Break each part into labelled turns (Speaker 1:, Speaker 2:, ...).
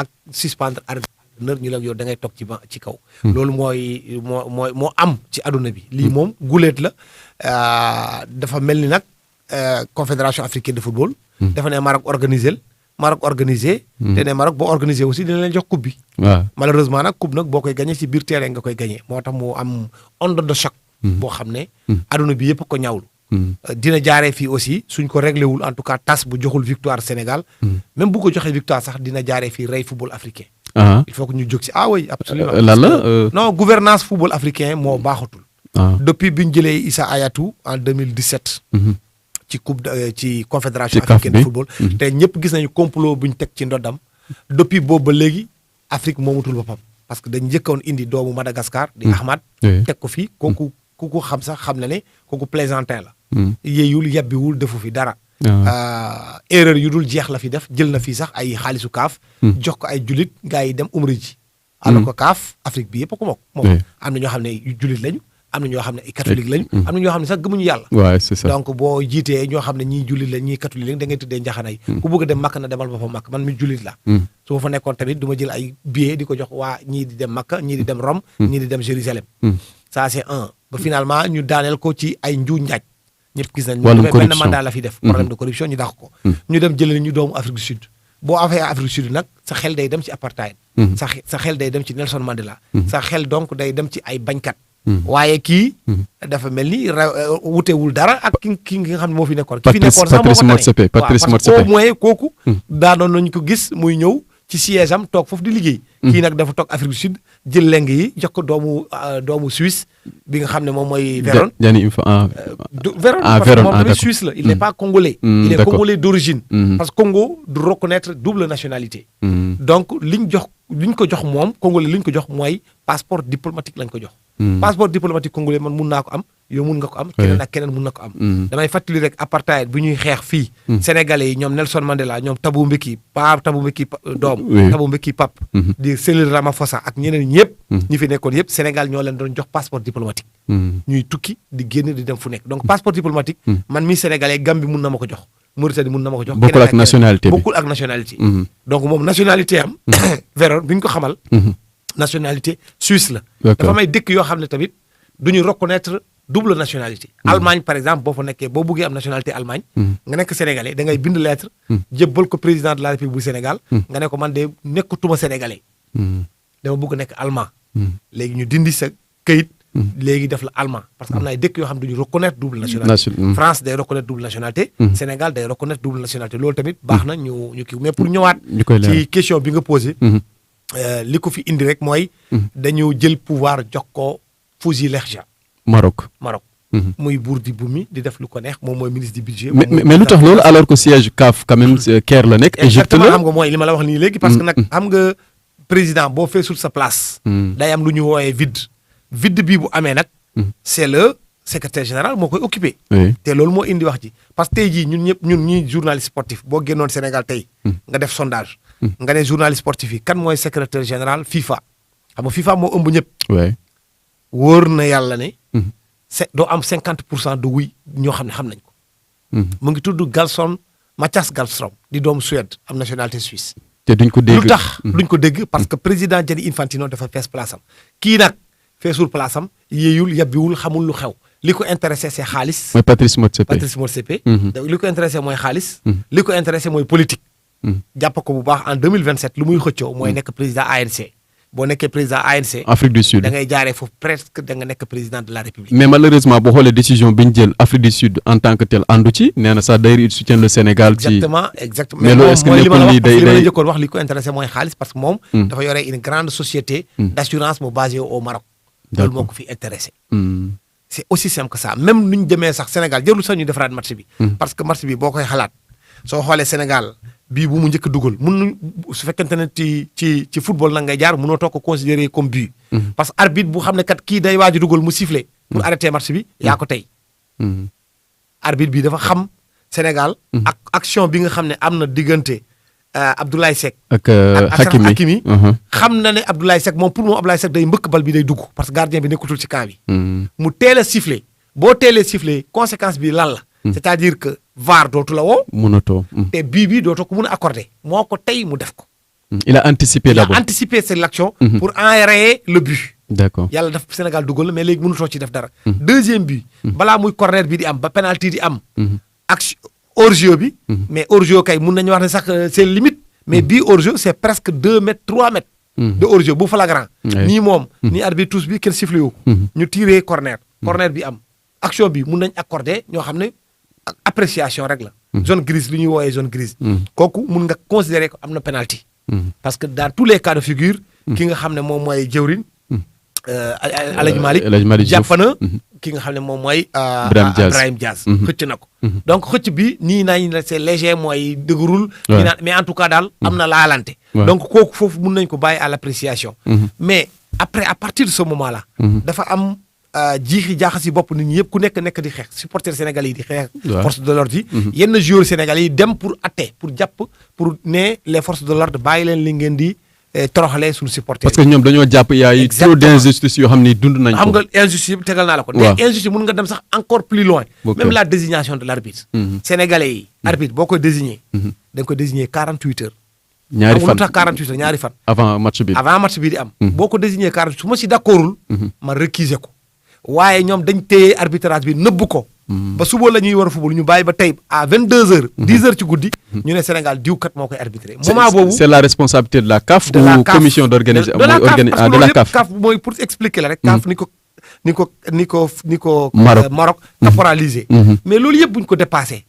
Speaker 1: ak suspendre entraîneur ñu la yow da ngay toog ci kaw. loolu moo am ci àdduna bi. lii moom guleet la dafa mel ni nag confédération africaine de football. dafa ne Maroc organisé. te ne Maroc boo organisé aussi dina leen jox coupe bi. waaw malheureusement nag coupe nag boo koy gagné ci biir terrain nga koy gagné moo tax mu am onde de choc. boo xam ne. àdduna bi yëpp ko ñaawlu. dina jaaree fii aussi suñ ko réglé wul en tout cas tas bu joxul victoire Sénégal. même bu ko joxee victoire sax dina jaaree fii rey football africain. il faut que ñu jóg si oui absolument
Speaker 2: lan la
Speaker 1: non gouvernance football africain moo baaxatul. depuis bi ñu jëlee Issa Hayatou en 2017. ci ci confédération africaine de football. te ñëpp gis nañu complot bu ñu teg ci ndoddam. depuis boobu ba léegi Afrique moomutul boppam parce que dañ njëkkoon indi doomu Madagascar. di Ahmad teg ko fii kooku ku xam sax xam na ne kooku plaisantin la. yéeyul yebbiwul defu fi dara. erreur yu dul jeex la fi def jël na fii sax ay xaalisu kaaf. jox ko ay julit gars yi dem umri ji. alors que kaaf Afrique bi yëpp ko moom. am na ñoo xam ne julit lañu. am na ñoo xam ne ay catholique lañu. am na ñoo xam ne sax gëmuñu yàlla.
Speaker 2: waaw c'est ça
Speaker 1: donc boo jiitee ñoo xam ne ñii jullit la ñii catholique lañu da ngay tuddee njaxanay. ku bëgg a dem Makka na demal boppam Makka man mi jullit la. su ma fa nekkoon tamit du ma jël ay billets di ko jox waa ñii di dem Makka ñii di dem Rome. ñii di dem Jérusalem. ça c'est un ba finalement ñu daaneel ko ci ay njuuj njaaj. ñëpp gis nañ
Speaker 2: wàllum corruption
Speaker 1: benn mandat la fi def. problème de corruption ñu dàq ko. ñu dem jëlee ñu doomu Afrique du Sud. boo afee Afrique du Sud nag sa xel day dem ci apartheid. sa xel day dem ci Nelson Mandela. sa xel donc day dem ci ay bañkat. waaye kii dafa mel ni wutewul dara ak ki nga xam ne moo fi nekkoon. ki fi nekkoon sax moo ko tane
Speaker 2: Patrice
Speaker 1: parce que au moins kooku. daanoon nañu ko gis muy ñëw ci siège am toog foofu di liggéey. kii nag dafa toog Afrique du Sud jël leng yi jox ko doomu Suisse bi nga xam ne moom mooy. Véron Véron parce que moom tamit Suisse la il n'est pas congolais. il est congolais d'origine. parce que Congo du reconnaître double nationalité. donc liñ ko jox moom congolais liñ ko jox mooy passeport diplomatique lañ ko jox. passeport diplomatique congolais man mun naa ko am yow mun nga ko am. keneen ak keneen mun na ko am. damay fàttali rek apartheid bu ñuy xeex fii. Sénégalais yi ñoom Nelson Mandela ñoom Thabo Mbeki doom. Thabo Mbeki pap di Cyril Ramaphosa ak ñeneen ñëpp. ñi fi nekkoon yëpp Sénégal ñoo leen doon jox passeport diplomatique. ñuy tukki di génn di dem fu nekk donc passeport diplomatique. man mi Sénégalais Gambie mun na ma ko jox. Mauritanie mun na ma ko jox.
Speaker 2: bokkul ak nationalité bi
Speaker 1: bokkul ak nationalité. donc moom nationalité am. Véron bi ñu ko xamal. nationalité suisse la. dafa may dëkk yoo xam ne tamit du ñu reconnaître double nationalité. Allemagne par exemple boo fa nekkee boo buggee am nationalité Allemagne. nga nekk sénégalais da ngay bind lettre. jébbal ko président de la République bu Sénégal. nga ne ko man de nekkatuma sénégalais. dama bëgg nekk allemand. léegi ñu dindi sa këyit. léegi def la allemand parce que am na ay dëkk yoo xam ne du ñu reconnaître double nationalité. France day reconnaître double nationalité. Sénégal day reconnaître double nationalité loolu tamit baax na ñu kii mais pour ñëwaat. ci question bi nga posé. li ko fi indi rek mooy. dañu jël pouvoir jox ko Fouzi Lekja. Maroc. muy buur di bumi di def lu ko neex moom mooy ministre du budget.
Speaker 2: mais lu tax loolu alors que siège CAF quand même Caire la nekk. Égypte la
Speaker 1: xam nga mooy li ma la wax nii léegi. parce que nag xam nga président boo feesul sa place. day am lu ñu woowee vide bii bu amee nag. c'est le secrétaire général moo koy occupé. te loolu moo indi wax ji parce que tey jii ñun ñii journaliste sportif boo génnoon Sénégal tey. nga def sondage. nga ne journaliste sportif yi kan mooy secrétaire général FIFA. xam nga FIFA moo ëmb ñëpp. wóor na yàlla ne. doo am 50% de oui ñoo xam ne xam nañ ko. mu ngi tudd Mathias Gallström di doomu Suède am nationalité suisse.
Speaker 2: te duñ ko dégg
Speaker 1: lu tax duñ ko dégg parce que président Gianni Infantino dafa fees place am kii nag feesul place am yéeyul yabbiwul xamul lu xew li ko intéressé c'est xaalis.
Speaker 2: mooy Patrice
Speaker 1: Motsepe. li ko intéressé mooy xaalis. li ko intéressé mooy politique. jàpp ko bu baax en 2027 lu muy xëccoo mooy nekk président ANC. boo nekkee président ANC.
Speaker 2: Afrique du Sud
Speaker 1: da ngay jaaree foofu presque da nga nekk président de la République.
Speaker 2: mais malheureusement boo xoolee décision bi ñu jël Afrique du Sud en tant que tel àndu ci nee na sax d'ailleurs il soutient le Sénégal.
Speaker 1: exactement
Speaker 2: mais loolu est-ce que nekkul lii day
Speaker 1: li ma la njëkkoon wax li ko intéressé mooy xaalis parce que moom. dafa yore une grande société. d'assurance mu basée au Maroc. loolu moo ko fi intéressé. c'est aussi simple que ça même nu ñu demee sax Sénégal jarul sax ñu defaraat match bi. parce que match bi boo koy xalaat soo xoolee Sénégal. bii bu mu njëkk dugal mun su fekkente ne ci football nag ngay jaar mënoo toog ko considérer comme but. parce que arbitre bu xam ne kat kii day waaj a dugal mu siffler. pour arrêter match bi yaa ko tey. arbitre bi dafa xam Sénégal. ak action bi nga xam ne am na diggante Abdoulaye Seck.
Speaker 2: ak Hakimi
Speaker 1: xam na ne Abdoulaye Seck moom pour moom Abdoulaye Seck day mbëkk bal bi day dugg parce que gardien bi nekkutul ci camp bi. mu teel a siffler boo teelee siffler conséquence bi lan la. c'est-à-dire que VAR dootu la woo.
Speaker 2: mënatoo.
Speaker 1: te bii bi dootoo ko mun a accordé moo ko tey mu def ko.
Speaker 2: il a anticipé d'abord.
Speaker 1: Il a anticipé cette action pour enrayer le but.
Speaker 2: D'accord.
Speaker 1: Yàlla daf Sénégal dugal mais léegi mënutoo ci def dara. Deuxième but. balaa muy corner bi di am ba penalty di am. ak hors-jeu bi. mais hors-jeu kay mun nañu wax ne sax c'est limite. mais bii hors-jeu c'est presque 2 mètres 3 mètres. de hors-jeu bu flagrant. nii moom nii arbitre tous bi kenn sifflé wu. ñu tiré corner. corner bi am action bi mun nañ accorder ñoo xam ne appréciation rek la. zone grise li ñuy woowee zone grise. kooku mun nga considérer ko am na penalty. parce que dans tous les cas de figure. ki nga xam ne moom mooy jëwriñ. Aladji Malick jàpp na ki nga xam ne moom mooy. Brahim Diaz xëcc na ko. donc xëcc bi nii nañ la c'est léger mooy dëgërul. mais en tout cas daal am na laalante. donc kooku foofu mun nañ ko bàyyi à l'appréciation. mais après à partir de ce moment là. dafa am jiixi jaaxa si bopp nit ñi yëpp ku nekk di xeex supporters sénégalais yi di xeex. force de l'ordre yi. yenn joueurs sénégalais yi dem pour atte pour jàpp pour ne les forces de l'ordre bàyyi leen li ngeen di. toroxalee suñu supporter
Speaker 2: parce que ñoom dañoo jàpp yaay trop d'injustice yoo xam ni dund nañ ko.
Speaker 1: xam nga injustice bi tegal naa la ko. mais injustice mun nga dem sax encore plus loin. même la désignation de l'arbitre. sénégalais yi. arbitre boo koy désigner. da nga koy désigner 48 heures.
Speaker 2: ñaari fan
Speaker 1: tax 48 heures ñaari fan.
Speaker 2: avant match bi
Speaker 1: di am. boo ko désigner 48 su ma si d'accordul. ma récuser ko. waaye ñoom dañ téye arbitrage bi nëbb ko. ba suba la ñuy war a football ñu bàyyi ba tey à 22h. 10h ci guddi. ñu ne Sénégal diwkat moo koy arbitrer. moment boobu
Speaker 2: c'est la responsabilité de la CAF. ou commission d'organisation de la CAF.
Speaker 1: CAF mooy pour expliquer la rek. CAF ni ko Maroc caporalisé. mais loolu yëpp bu ñu ko dépassé.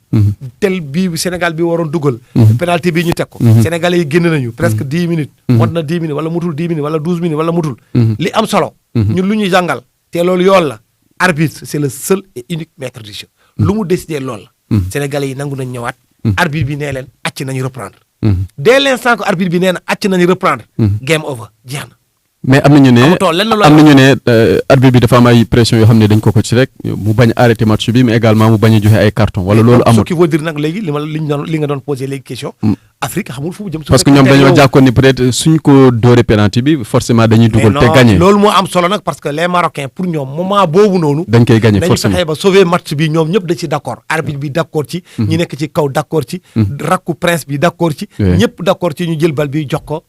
Speaker 1: tel bii Sénégal bi waroon dugal. penalty bii ñu teg ko. Sénégalais yi génn nañu presque 10 minutes. mot na 10 minutes wala mutul 10 minutes wala 12 minutes wala mutul. li am solo. ñun lu ñuy jàngal te loolu yoon la. arbitre c'est le seul et unique maître du jeu. lu mu décidé loolu la. Sénégalais yi nangu nañ ñëwaat. arbitre bi nee leen acc nañu reprendre. dès l'instant que arbitre bi nee na acc nañu reprendre. game over jeex na.
Speaker 2: mais am nañu ne arbitre bi dafa am ay pression yoo xam ne dañ ko ci rek mu bañ a arrêter match bi mais également mu bañ a joxe ay carton wala loolu amul.
Speaker 1: ce qui veut dire nag léegi li nga doon posé léegi question. Afrique xamul fu mu jëm.
Speaker 2: parce que ñoom dañoo jàkkoon ni peut-être suñ ko dóoree penalty bi forcément dañuy dugal te gagné.
Speaker 1: loolu moo am solo nag parce que les Marocains pour ñoom moment boobu noonu.
Speaker 2: dañ koy gagné forcément
Speaker 1: dañu fexe ba sauver match bi ñoom ñëpp da ci d'accord. arbitre bi d'accord ci. ñi nekk ci kaw d'accord ci. rakku prince bi d'accord ci. ñëpp d'accord ci ñu jël bal bi jox ko.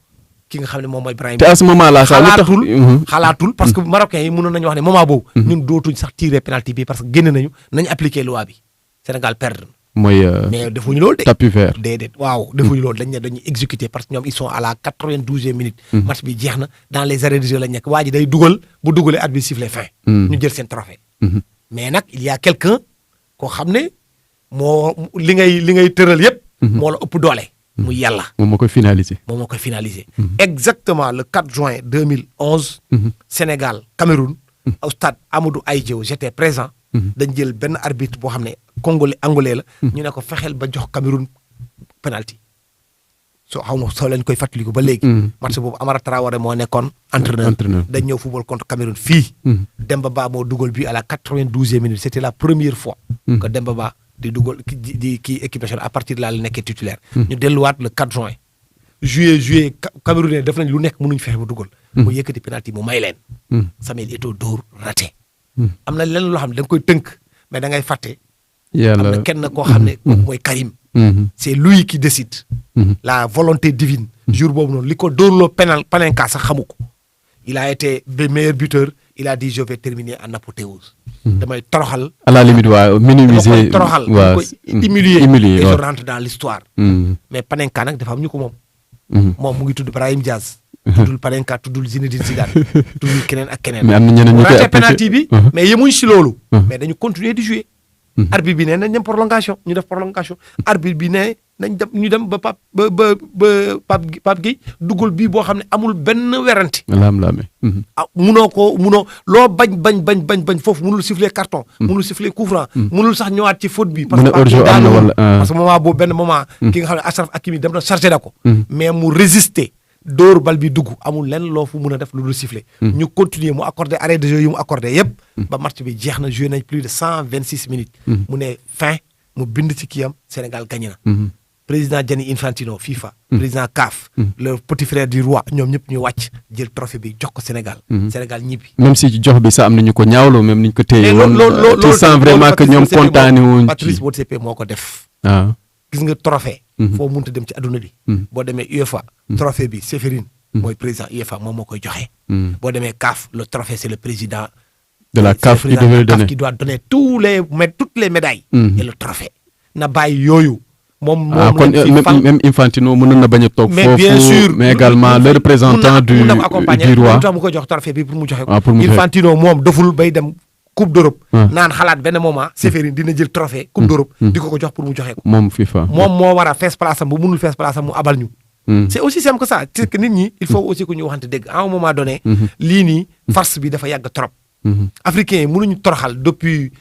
Speaker 1: ki nga xam ne moom mooy Brahim
Speaker 2: te à ce moment là
Speaker 1: xalaatul parce que marocains yi mënoon nañu wax ne moment boobu ñun dootuñ sax tirer penalty bi parce que génn nañu appliquer loi bi Sénégal perdre
Speaker 2: mooy
Speaker 1: mais defuñu loolu de
Speaker 2: tapis vert
Speaker 1: déedéet waaw defuñu loolu dañuy exécuter parce que ñoom ils sont à la 92e minute match bi jeex na dans les arrêts de jeu la nekk waa ji day dugal bu dugalee at bi sifflet fin ñu jël seen trophée mais nag il y a quelqu'un koo xam ne moo li ngay tëral yépp moo la ëpp doole muy yàlla.
Speaker 2: moom moo koy finaliser.
Speaker 1: exactement le 4 juin 2011. Sénégal Cameroun. au stade Amadou Ahidjo j'étais présent. dañ jël benn arbitre boo xam ne angolais la. ñu ne ko fexeel ba jox Cameroun penalty. soo leen koy fàttaliku ba léegi. match boobu Amara Traoré moo nekkoon entraîneur. dañ ñëw football contre Cameroun fii. Demba Ba moo dugal bi à la 92e minute c'était la première fois. que Demba Ba. di dugal di kii équipe nationale à partir de là la nekkee titulaire. ñu delluwaat le 4 juin. juillet Camerounais def nañ lu nekk mënuñ fexe ba dugal. mu yëkkati penalty mu may leen. Samuel Eto'o dóor raté. am na leneen loo xam ne da nga koy tënk mais da ngay fàtte.
Speaker 2: yàlla
Speaker 1: am na kenn koo xam ne mooy Karim. c'est lui qui décide. la volonté divine. jour boobu noonu li ko dóorloo Panenka sax xamu ko. il a été le meilleur buteur il a dit je vais terminer en apothéose. damay toroxal.
Speaker 2: à la limite waaw minimiser
Speaker 1: damay toroxal.
Speaker 2: waaw
Speaker 1: humilier et je rentre dans l'histoire. mais Panenka nag dafa am ñu ko moom. moom mu ngi tudd Brahim Diaz. tuddul Panenka tuddul Zinedine Zidane. tuddul keneen ak keneen.
Speaker 2: mais am na ñeneen ñu koy
Speaker 1: raté penalty bi. mais yemuñ si loolu. mais dañu continuer di jouer. arbitre bi ne nañ dem prolongation ñu def prolongation. arbitre bi ne nañ dem ñu dem ba Pape Gueye dugal bii boo xam ne amul benn werante.
Speaker 2: laam-laame.
Speaker 1: munoo loo bañ foofu munul siffler carton. munul siffler coup franc. munul sax ñëwaat ci faute bi. parce que moment boobu benn moment. ki nga xam ne Achraf Hakimi dem na chargé na ko. mais mu résister. dóor bal bi dugg amul lenn loo fu mun a def lu dul siffler. ñu continuer mu accordé arrêt de jeu yu mu accordé yépp ba match bi jeex na joué nañ plus de 126 minutes. mu ne fin mu bind ci kii am Sénégal gagné na. président Gianni Infantino FIFA. président CAF. le petit frère du roi ñoom ñëpp ñu wàcc jël trophée bi jox ko Sénégal. Sénégal ñibbi.
Speaker 2: même si jox bi sax am na ñu ko ñaawloo même ni ñu ko téye woon. tu sens vraiment que ñoom kontaane wuñ.
Speaker 1: Patrice Motsepe moo ko def. gis nga trophée. foo mënta dem ci adduna bi. boo demee UEFA. trophée bi Séphérine mooy président UEFA moom moo koy joxe. boo demee CAF le trophée c'est le président
Speaker 2: de la CAF
Speaker 1: qui doit donner toutes les médailles et le trophée na bàyyi yooyu moom
Speaker 2: kon même Infantino mënoon na bañ a toog foofu
Speaker 1: bien sûr
Speaker 2: mais également le représentant du roi
Speaker 1: mu ko jox trophée bi pour mu joxe ko Infantino moom doful bay dem coupe d'Europe naan xalaat benn moment Séphérine dina jël trophée coupe d'Europe di ko jox pour mu joxe ko
Speaker 2: moom FIFA
Speaker 1: moom moo war a fees place am bu mënul fees place am mu abal ñu c'est aussi simple que ça c'est que nit ñi il faut aussi que ñu waxante dëgg à un moment donné lii nii farce bi dafa yàgg trop africains yi mënuñu toroxal depuis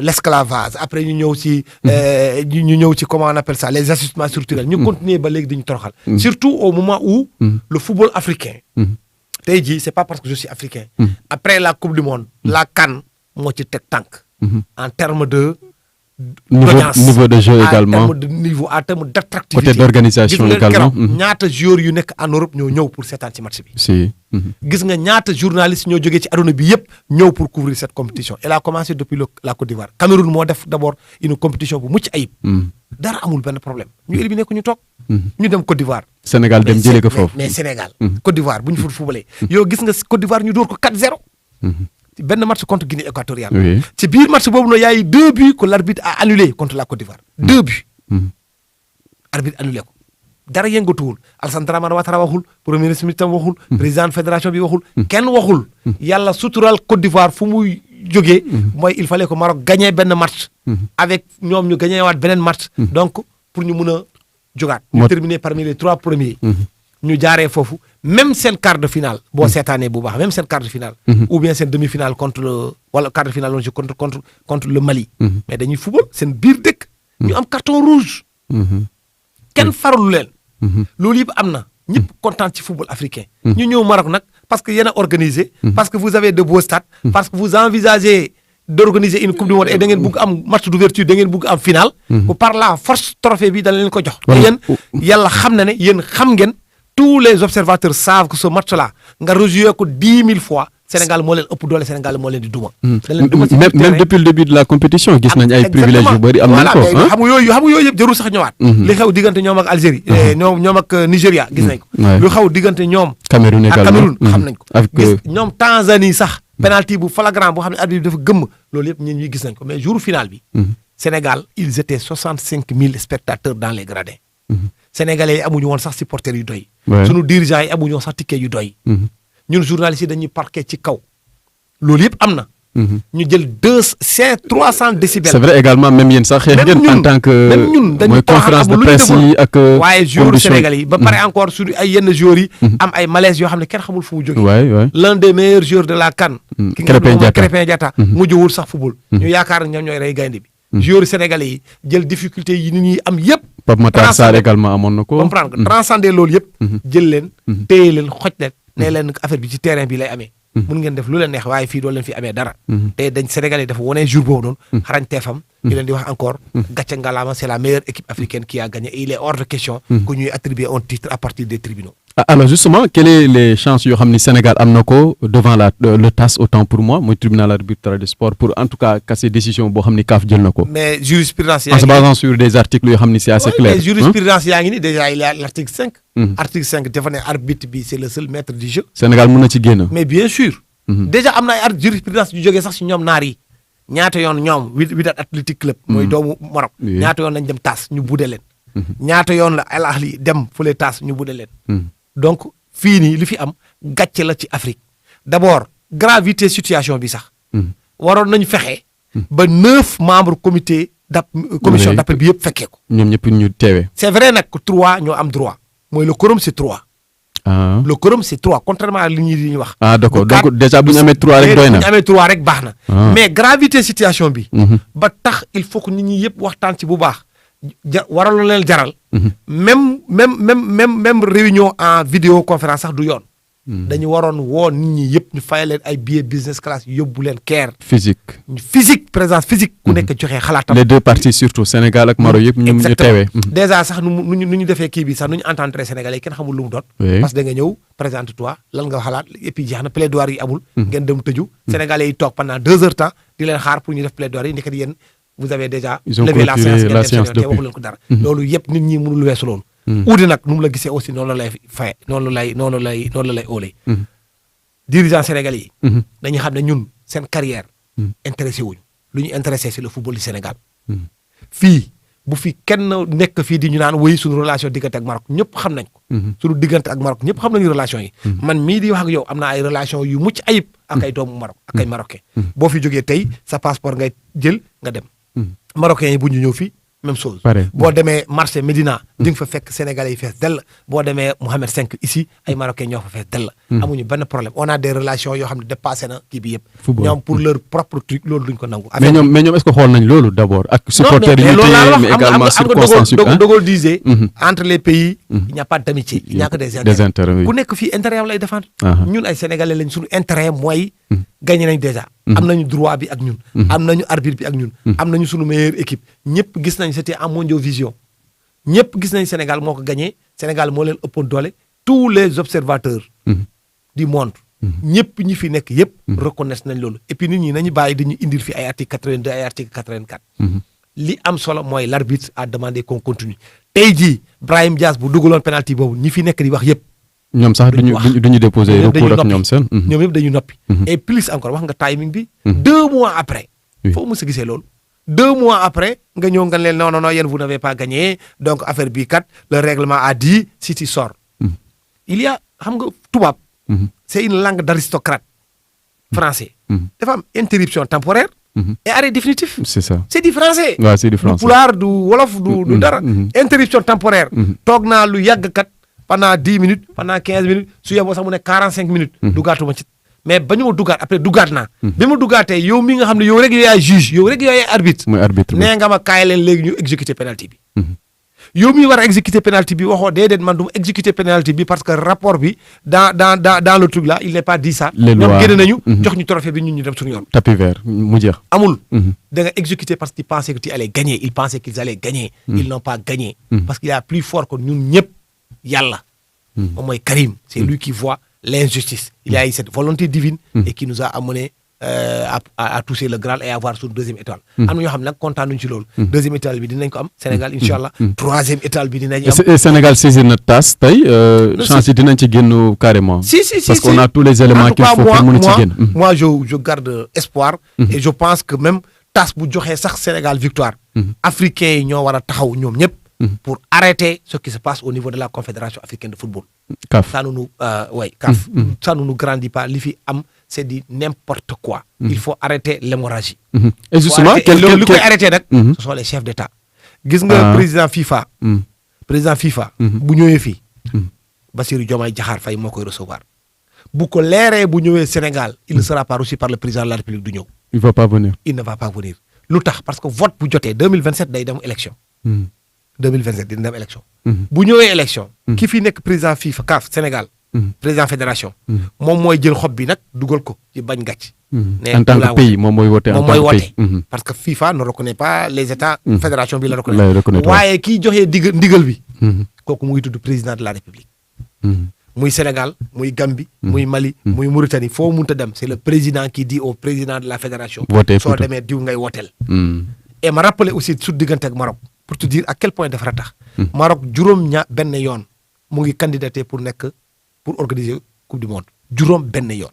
Speaker 1: l'esclavage après ñu ñëw ci comment on appelle ça les ajustements structurels ñu continuer ba léegi dañu toroxal surtout au moment où le football africain tey jii c'est pas parce que je suis africain après la coupe du monde la CAN moo ci teg tànk en termes de
Speaker 2: niveau de jeu également
Speaker 1: en termes d'attractivité
Speaker 2: côté d'organisation également
Speaker 1: ñaata joueurs yu nekk en Europe ñoo ñëw pour seetaan ci match bi
Speaker 2: si
Speaker 1: gis nga ñaata journalistes ñoo jógee ci aduna bi yëpp ñëw pour couvrir cette compétition elle a commencé depuis la Côte d'Ivoire Cameroun moo def d'abord une compétition bu mucc ayib dara amul benn problème ñu éliminé ko ñu toog ñu dem Côte d'Ivoire
Speaker 2: Sénégal dem jëlee ko foofu
Speaker 1: mais Sénégal Côte d'Ivoire bu ñu fa footballé yow gis nga Côte d'Ivoire ñu dóor ko 4-0 benn match contre Guinée équatoriale ci biir match boobu nag y a eu 2 buts que l'arbitre a annulé contre la Côte d'Ivoire 2 buts arbitre annulé ko dara yëngatuwul Alassane Dramane Ouattara waxul premier ministre tam waxul président fédération bi waxul kenn waxul yàlla sutural Côte d'Ivoire fu muy jógee mooy il fallait que Maroc gagné benn match avec ñoom ñu gagné waat beneen match donc pour ñu mun a jógaat ñu terminer parmi les 3 premiers ñu jaaree foofu même seen quart de finale boo seetaanee bu baax même seen quart de finale ou bien seen demi-finale contre le wala quart de finale loolu contre le Mali mais dañuy football seen biir dëkk ñu am carton rouge kenn faralu leen loolu yëpp am na ñëpp kontaan ci football africain ñu ñëw Maroc nag parce que yéen a organisé parce que vous avez de beaux stades parce que vous envisagez d'organiser une coupe du monde et da ngeen bugg am match d'ouverture da ngeen bugg am finale par la force trophée bi dana leen ko jox te yéen yàlla xam na ne yéen xam ngeen tous les observateurs savent que ce match-là nga rejoué ko 10 000 fois Sénégal moo leen ëpp doole Sénégal moo leen di duma.
Speaker 2: même depuis le début de la compétition gis nañ ay privilèges yu bëri am nañ ko
Speaker 1: xam nga yooyu yëpp jarul sax ñëwaat. li xew diggante ñoom ak Algérie. ñoom ak Nigéria gis nañ ko. lu xew diggante ñoom.
Speaker 2: Cameroun également
Speaker 1: ak Cameroun xam nañ ko. gis ñoom Tanzanie sax. penalty bu flagrant boo xam ne arbitre bi dafa gëmm loolu yëpp ñun ñuy gis nañ ko mais jour final bi. Sénégal ils étaient 65 000 spectateurs dans les gradins. Sénégalais yi amuñu woon sax supporters yu doy. sunu dirigeants yi amuñu woon sax ticket yu doy. ñun journalistes yi dañuy parqué ci kaw. loolu yëpp am na. ñu jël 300 décibels.
Speaker 2: c'est vrai également même yéen sax xeex ngeen en tant que.
Speaker 1: même ñun dañuy
Speaker 2: conférence de presse yi ak.
Speaker 1: waaye joueurs sénégalais yi ba pare encore sur ay yenn joueurs yi. am ay malaise yoo xam ne kenn xamul fu mu jógee. l'un des meilleurs joueurs de la CAN. Krépin Diatta mujjewul sax football. ñu yaakaar ñoom ñooy rey gaynde bi. joueurs sénégalais yi jël difficulté yi nit ñi am yëpp.
Speaker 2: Pape Matar Sarr également amoon na ko.
Speaker 1: comprendre nga transcender loolu yëpp. jël leen téye leen xoj leen. ne leen affaire bi ci terrain bi lay amee. mun ngeen def lu leen neex waaye fii doo leen fi amee dara. te dañ sénégalais dafa wane jour boobu noonu. xarañ teefam. ñu leen di wax encore. gàcce ngalaama c'est la meilleure équipe africaine qui a gagné et il est hors de question. que ñuy attribuer un titre à partir des tribunaux.
Speaker 2: Alors justement quelles sont les chances yoo xam ni Sénégal am na ko devant le TAS autant pour moi mooy tribunal arbitral de sport pour en tout cas casser décision boo xam ni CAF jël na ko.
Speaker 1: mais jurisprudence yaa
Speaker 2: ngi en se basant sur des articles yoo xam ni c'est assez clair.
Speaker 1: mais jurisprudence yaa ngi ni déjà il y a l'article 5. article 5 dafa ne arbitre bi c'est le seul maître du jeu.
Speaker 2: Sénégal mën na ci génn.
Speaker 1: mais bien sûr. déjà am na ay jurisprudence yu jógee sax ci ñoom naar yi ñaata yoon ñoom Wydad Athletic Club. mooy doomu Maroc. ñaata yoon lañ dem TAS ñu budde leen. ñaata yoon la Al Ahly dem fële TAS ñu budde leen. donc fii nii li fi am gàcce la ci Afrique d'abord gravité situation bi sax. waroon nañu fexe. ba 9 membres commission d'appel bi yëpp fekkee ko.
Speaker 2: ñoom ñëpp ñu teewee.
Speaker 1: c'est vrai nag 3 ñoo am droit mooy le quorum c'est 3. le quorum c'est 3 contrairement à li ñuy wax.
Speaker 2: d'accord donc déjà bu ñu amee 3 rek doy na.
Speaker 1: bu ñu amee 3 rek baax na. mais gravité situation bi. ba tax il faut que nit ñi yëpp waxtaan ci bu baax. waraloon leen jaral. même réunion en vidéoconférence sax du yoon. dañu waroon woo nit ñi yëpp ñu fay leen ay billets business class yóbbu leen Caire. physique présence physique. ku nekk joxe xalaatam.
Speaker 2: les deux parties surtout Sénégal ak Maroc yëpp ñu teewee.
Speaker 1: déjà sax nu ñu defee kii bi sax nu ñu entendre Sénégalais kenn xamul lu mu doon. parce que da nga ñëw présente toi lan nga xalaat et puis jeex na plaidoirie yi amul. ngeen dem tëju. Sénégalais yi toog pendant 2 heures temps di leen xaar pour ñu def plaidoirie yi nekk yéen vous avez déjà levé la séance te waxu leen ko dara. loolu yëpp nit ñi mënul weesu loolu Uudi nag nu mu la gisee aussi noonu la lay faye noonu la lay óolee. dirigeants sénégalais yi. dañuy xam ne ñun seen carrière. intéressé wuñu lu ñu intéressé c'est le football du Sénégal. fii bu fi kenn nekk fii di ñu naan wéy suñu relation diggante ak Maroc ñëpp xam nañ ko. suñu diggante ak Maroc ñëpp xam nañu relation yi. man mii di wax ak yow am na ay relation yu mucc ayib. ak ay doomu Maroc ak ay marocain. boo fi jógee tey sa passeport ngay jël nga dem. marocains yi bu ñu ñëw fii même chose. boo demee marché Médina. di nga fa fekk sénégalais yi fees dell. boo demee Mohamed V ici ay marocains ñoo fa fees dell. amuñu benn problème on a des relations yoo xam ne dépassé na kii bi yëpp. ñoom pour leur propre truc loolu duñ ko nangu.
Speaker 2: mais ñoom est-ce que xool nañ loolu d'abord ak supporters yi ñu téye mais également circonstances yi
Speaker 1: De Gaulle disait entre les pays il n'y a pas d'amitié il n'y a que des intérêts ku nekk fii intérêt am lay défendre. ñun ay sénégalais lañ suñu intérêt mooy gagné nañ déjà. am nañu droit bi ak ñun. am nañu arbitre bi ak ñun. am nañu suñu meilleure équipe ñëpp gis nañ c'était en Mondiovision ñëpp gis nañ Sénégal moo ko gagné Sénégal moo leen ëppoon doole tous les observateurs du monde ñëpp ñi fi nekk yëpp reconnaissent nañ loolu et puis nit ñi nañu bàyyi dañu indil fi ay article 82 ay article 84 li am solo mooy l'arbitre a demandé qu'on continue tey jii Brahim Diaz bu dugaloon penalty boobu ñi fi nekk di wax yëpp
Speaker 2: ñoom sax duñu déposer recours ak ñoom seen
Speaker 1: ñoom yëpp dañu noppi et plus encore wax nga timing bi 2 mois après foo mu sa gisee loolu 2 mois après nga ñëw nga leen non yéen vous n'avez pas gagné donc affaire bii kat le règlement a dit si tu sors il y a xam nga tubaab c'est une langue d'aristocrate français dafa am interruption temporaire et arrêt définitif
Speaker 2: c'est ça
Speaker 1: c'est du français
Speaker 2: waaw c'est du français
Speaker 1: du pulaar du wolof du dara interruption temporaire toog naa lu yàgg kat pendant 10 minutes pendant 15 minutes su yeboo sax mu ne 45 minutes dugaatuma ci mais ba ñu ma dugaat après dugaat naa bi ma dugaatee yow mi nga xam ne yow rek yow yaay juge yow rek yow yaay arbitre
Speaker 2: mooy arbitre
Speaker 1: nee nga ma kaay leen léegi ñu exécuter penalty bi yow mi war a exécuter penalty bi waxoo déedéet man du ma exécuter penalty bi parce que rapport bi dans le truc là il n'est pas dit ça ñoom génne nañu jox ñu trophée bi ñun ñu dem suñu yoon
Speaker 2: tapis vert mu jeex
Speaker 1: amul da nga exécuter parce qu'ils pensaient que tu allais gagner ils pensaient qu'ils allaient gagner ils n'ont pas gagné parce qu'il y a plus fort que ñun ñëpp yàlla moom mooy Karim c'est lui qui voit l'injustice il y a eu cette volonté divine et qui nous a amené à toucher le Graal et avoir suñu deuxième étoile am na ñoo xam ne nag kontaan nañu ci loolu deuxième étoile bi dinañ ko am Sénégal inchallah troisième étoile bi dinañ am
Speaker 2: Sénégal saisir na tasse tey chance yi dinañ ci génn carrément
Speaker 1: si
Speaker 2: parce qu'on a tous les éléments qu'il faut pour mën ci génn
Speaker 1: moi je garde espoir et je pense que même tasse bu joxee sax Sénégal victoire africains yi ñoo war a taxaw ñoom ñëpp pour arrêter ce qui se passe au niveau de la Confédération africaine de football.
Speaker 2: CAF
Speaker 1: ça nous CAF ça ne nous grandit pas li fi am c'est du n'importe quoi. il faut arrêter l'hémorragie.
Speaker 2: et justement
Speaker 1: li koy arrêter nag. ce sont les chefs d'État. gis nga président FIFA. président FIFA. bu ñëwee fii. Bassirou Diomaye Diakhar Faye moo koy recevoir. bu ko leeree bu ñëwee Sénégal il ne sera pas reçu par le président de la République du ñëw.
Speaker 2: il va pas venir.
Speaker 1: il ne va pas venir lu tax parce que vote bu jotee 2027 day dem élection. 2027 dina dem élection. bu ñëwee élection. ki fi nekk président FIFA CAF Sénégal. président fédération. moom mooy jël xob bi nag dugal ko ci bañ gàcc.
Speaker 2: en tant que pays moom mooy wote en tant que pays
Speaker 1: parce que FIFA ne reconnaît pas les états. fédération bi la reconnaît waaye kiy joxee ndigal bi. kooku mu ngi tudd président de la République. muy Sénégal muy Gambie. muy Mali muy Mauritanie foo mënta dem c'est le président qui dit au président de la fédération. soo demee diw ngay woteel. et ma rappeler aussi su diggante ak Maroc. pour te dire à quel point dafa tax. Maroc benn yoon mu ngi candidaté pour organiser coupe du monde benn yoon.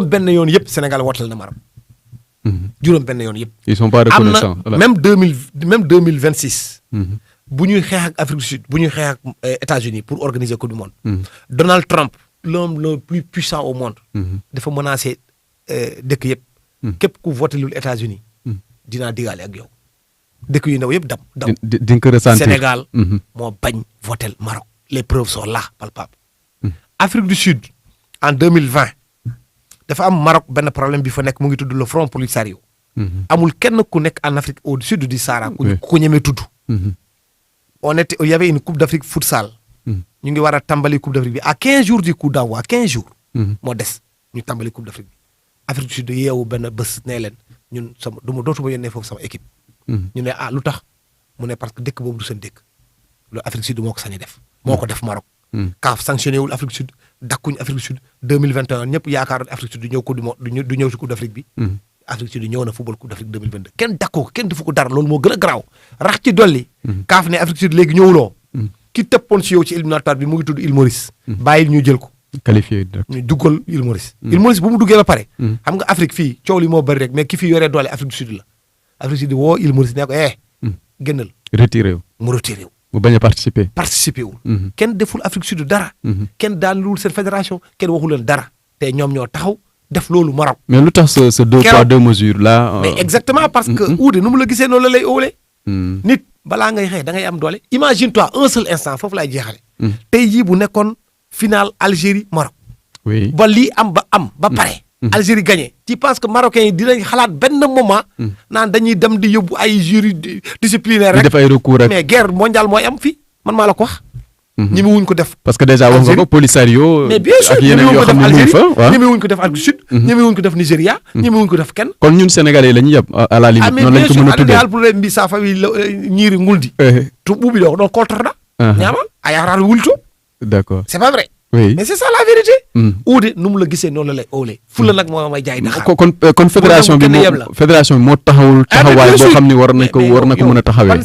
Speaker 1: benn yoon yëpp Sénégal wooteel na Maroc. benn yoon yëpp.
Speaker 2: ils sont pas reconnaissants.
Speaker 1: am na même 2026. bu ñuy xeex ak Afrique du Sud bu ñuy xeex ak États-Unis pour organiser coupe du monde. Donald Trump l'homme le plus puissant au monde. dafa menacé dëkk yëpp. képp ku votelul États-Unis dinaa digaale ak yow. dëkk yu ndaw yëpp daw
Speaker 2: di nga ko ressentir
Speaker 1: Sénégal moo bañ votel Maroc les preuves sont là palpables. Afrique du Sud en 2020 dafa am Maroc benn problème bi fa nekk mu ngi tudd le Front Polisario. amul kenn ku nekk en Afrique au sud du Sahara ku ko ñemee tudd. il y avait une coupe d'Afrique futsal. ñu ngi war a tàmbali coupe d'Afrique bi à 15 jours du coup d'envoi 15 jours. moo des ñu tàmbali coupe d'Afrique bi Afrique du Sud yeewu benn bés nee leen ñun dootuma yónnee foofu sama équipe. ñu ne lu tax mu ne parce que dëkk boobu du seen dëkk loolu Afrique du Sud moo ko sañ def moo ko def Maroc. CAF sanctionné wul Afrique du Sud dakkuñ Afrique du Sud 2021 ñëpp yaakaaroon Afrique du Sud du ñëw coupe du monde du ñëw si coupe d'Afrique bi. Afrique du Sud ñëw na football coupe d'Afrique 2022 kenn dakkoo ko kenn defu ko dara loolu moo gën a garaaw rax ci dolli. CAF ne Afrique du Sud léegi ñëwuloo ki tëppoon si yow ci éliminatoire bi mu ngi tudd Île Maurice. bàyyil ñu jël ko.
Speaker 2: qualifié direct
Speaker 1: ñu duggal Île Maurice. Île Maurice bu mu duggee ba pare. xam nga Afrique fii coow li moo bëri rek mais ki fi yoree doole Afrique du Sud la. Afrique du Sud woo Île Maurice ne ko génnal.
Speaker 2: retiré wu
Speaker 1: mu retiré wu.
Speaker 2: mu bañ a participer.
Speaker 1: participer wul. kenn deful Afrique du Sud dara. kenn daanul seen fédération kenn waxu leen dara te ñoom ñoo taxaw def loolu Maroc.
Speaker 2: mais lu tax ce 2 poids 2 mesures là.
Speaker 1: mais exactement parce que uude nu mu la gisee noonu la lay óolee. nit balaa ngay xëy da ngay am doole. imagine toi un seul instant foofu laay jeexale. tey jii bu nekkoon final Algérie Maroc.
Speaker 2: oui
Speaker 1: ba lii am ba pare. Algérie gagné. tu penses que marocains yi dinañ xalaat benn moment. naan dañuy dem di yóbbu ay jury disciplinaire rek.
Speaker 2: di def ay recours rek
Speaker 1: mais guerre mondiale mooy am fii man maa la ko wax. ñi mu wuñ ko def.
Speaker 2: parce que déjà wax nga ko Polisario.
Speaker 1: mais bien sûr
Speaker 2: ak yeneen yoo xam ne mu ngi fa waaw
Speaker 1: ñi mu wuñ ko def Afrique du Sud. ñi mu wuñ ko def Nigéria. ñi mu wuñ ko def kenn.
Speaker 2: kon ñun sénégalais la ñu yab à la limite. noonu lañ ko mën a tuddee
Speaker 1: al problème bi sa famille ñiiri nguldi. tu ɓuuɓi ɗo ɗon koltotoɗa. ñaama a yahatato wulto.
Speaker 2: d'accord
Speaker 1: c'est pas vrai.
Speaker 2: oui
Speaker 1: mais c'est ça la vérité. uude nu mu la gisee noonu la lay óolee. fulla nag moo may jaay daxaar.
Speaker 2: kon fédération bi moo taxawul taxawaay boo xam ne war na ko mën a taxawee.